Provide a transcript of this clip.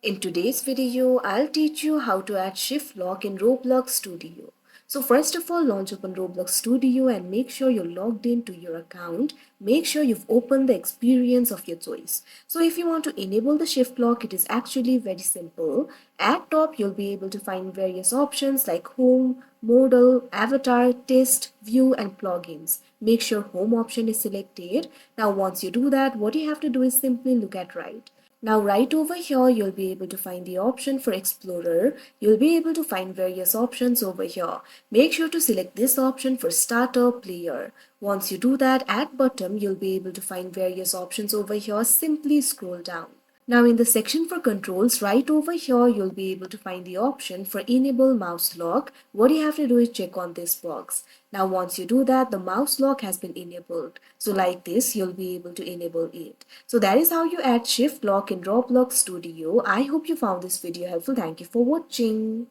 In today's video, I'll teach you how to add shift lock in Roblox Studio. So first of all, launch open Roblox Studio and make sure you're logged into your account. Make sure you've opened the experience of your choice. So if you want to enable the shift lock, it is actually very simple. At top, you'll be able to find various options like home, modal, avatar, test, view and plugins. Make sure home option is selected. Now once you do that, what you have to do is simply look at right. Now right over here, you'll be able to find the option for Explorer. You'll be able to find various options over here. Make sure to select this option for Starter Player. Once you do that, at bottom, you'll be able to find various options over here. Simply scroll down. Now in the section for controls, right over here, you'll be able to find the option for enable mouse lock. What you have to do is check on this box. Now once you do that, the mouse lock has been enabled. So like this, you'll be able to enable it. So that is how you add shift lock in Roblox Studio. I hope you found this video helpful. Thank you for watching.